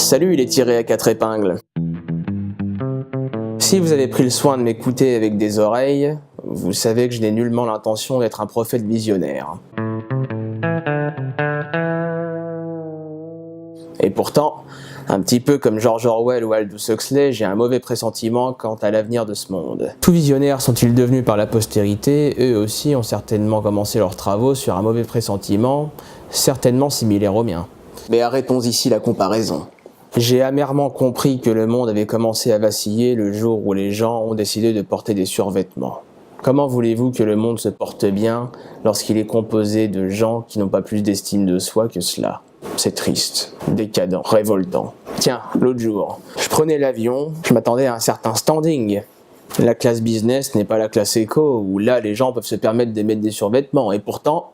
Salut les tirés à quatre épingles. Si vous avez pris le soin de m'écouter avec des oreilles, vous savez que je n'ai nullement l'intention d'être un prophète visionnaire. Et pourtant, un petit peu comme George Orwell ou Aldous Huxley, j'ai un mauvais pressentiment quant à l'avenir de ce monde. Tous visionnaires sont-ils devenus par la postérité, eux aussi ont certainement commencé leurs travaux sur un mauvais pressentiment, certainement similaire au mien. Mais arrêtons ici la comparaison. J'ai amèrement compris que le monde avait commencé à vaciller le jour où les gens ont décidé de porter des survêtements. Comment voulez-vous que le monde se porte bien lorsqu'il est composé de gens qui n'ont pas plus d'estime de soi que cela ? C'est triste, décadent, révoltant. Tiens, l'autre jour, je prenais l'avion, je m'attendais à un certain standing. La classe business n'est pas la classe éco, où là les gens peuvent se permettre de mettre des survêtements, et pourtant,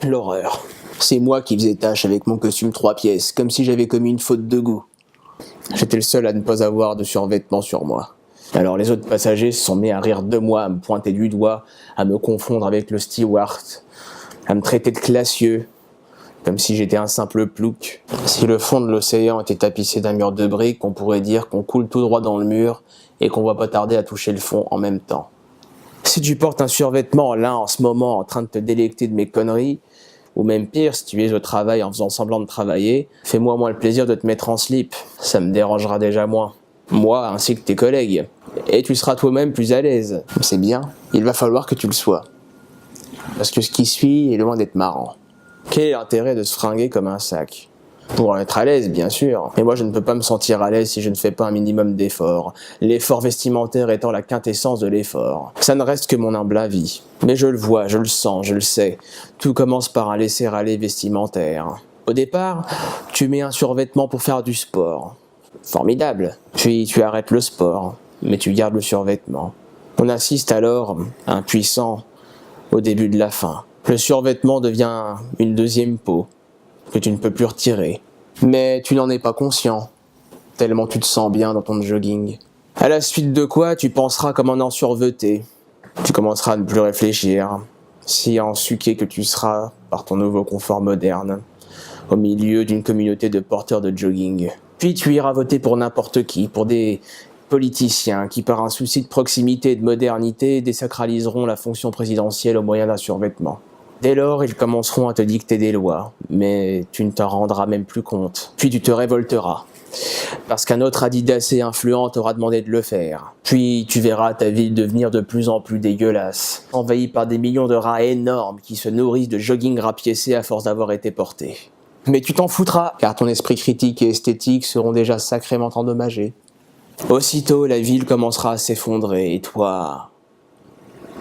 l'horreur. C'est moi qui faisais tâche avec mon costume 3 pièces, comme si j'avais commis une faute de goût. J'étais le seul à ne pas avoir de survêtements sur moi. Alors les autres passagers se sont mis à rire de moi, à me pointer du doigt, à me confondre avec le steward, à me traiter de classieux, comme si j'étais un simple plouc. Si le fond de l'océan était tapissé d'un mur de briques, on pourrait dire qu'on coule tout droit dans le mur et qu'on va pas tarder à toucher le fond en même temps. Si tu portes un survêtement là en ce moment en train de te délecter de mes conneries, ou même pire, si tu es au travail en faisant semblant de travailler, fais-moi moins le plaisir de te mettre en slip, ça me dérangera déjà moins. Moi ainsi que tes collègues. Et tu seras toi-même plus à l'aise. C'est bien, il va falloir que tu le sois. Parce que ce qui suit est loin d'être marrant. Quel est l'intérêt de se fringuer comme un sac ? Pour être à l'aise, bien sûr. Mais moi, je ne peux pas me sentir à l'aise si je ne fais pas un minimum d'effort. L'effort vestimentaire étant la quintessence de l'effort. Ça ne reste que mon humble avis. Mais je le vois, je le sens, je le sais. Tout commence par un laisser-aller vestimentaire. Au départ, tu mets un survêtement pour faire du sport. Formidable. Puis tu arrêtes le sport, mais tu gardes le survêtement. On assiste alors, impuissant, au début de la fin. Le survêtement devient une deuxième peau, que tu ne peux plus retirer. Mais tu n'en es pas conscient, tellement tu te sens bien dans ton jogging. À la suite de quoi, tu penseras comme un ensurvêté. Tu commenceras à ne plus réfléchir, si ensuqué que tu seras par ton nouveau confort moderne, au milieu d'une communauté de porteurs de jogging. Puis tu iras voter pour n'importe qui, pour des politiciens qui, par un souci de proximité et de modernité, désacraliseront la fonction présidentielle au moyen d'un survêtement. Dès lors, ils commenceront à te dicter des lois, mais tu ne t'en rendras même plus compte. Puis tu te révolteras, parce qu'un autre adidasé influent t'aura demandé de le faire. Puis tu verras ta ville devenir de plus en plus dégueulasse, envahie par des millions de rats énormes qui se nourrissent de jogging rapiécés à force d'avoir été portés. Mais tu t'en foutras, car ton esprit critique et esthétique seront déjà sacrément endommagés. Aussitôt, la ville commencera à s'effondrer, et toi,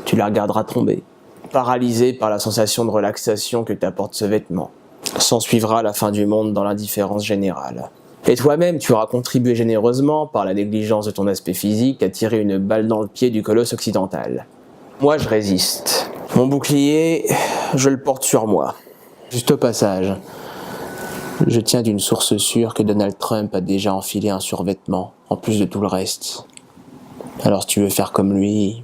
tu la regarderas tomber, paralysé par la sensation de relaxation que t'apporte ce vêtement. S'ensuivra la fin du monde dans l'indifférence générale. Et toi-même, tu auras contribué généreusement, par la négligence de ton aspect physique, à tirer une balle dans le pied du colosse occidental. Moi, je résiste. Mon bouclier, je le porte sur moi. Juste au passage, je tiens d'une source sûre que Donald Trump a déjà enfilé un survêtement, en plus de tout le reste. Alors si tu veux faire comme lui,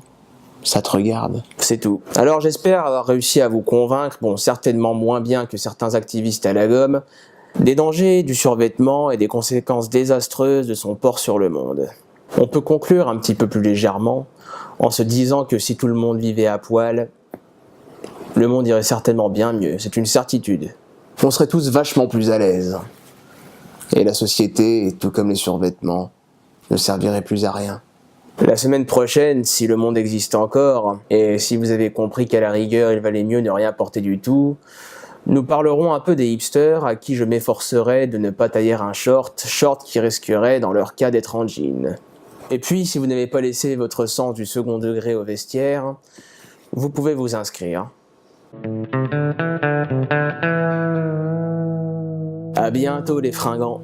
ça te regarde. C'est tout. Alors j'espère avoir réussi à vous convaincre, bon certainement moins bien que certains activistes à la gomme, des dangers du survêtement et des conséquences désastreuses de son port sur le monde. On peut conclure un petit peu plus légèrement en se disant que si tout le monde vivait à poil, le monde irait certainement bien mieux, c'est une certitude. On serait tous vachement plus à l'aise. Et la société, tout comme les survêtements, ne servirait plus à rien. La semaine prochaine, si le monde existe encore, et si vous avez compris qu'à la rigueur il valait mieux ne rien porter du tout, nous parlerons un peu des hipsters à qui je m'efforcerai de ne pas tailler un short qui risquerait dans leur cas d'être en jean. Et puis, si vous n'avez pas laissé votre sens du second degré au vestiaire, vous pouvez vous inscrire. À bientôt les fringants.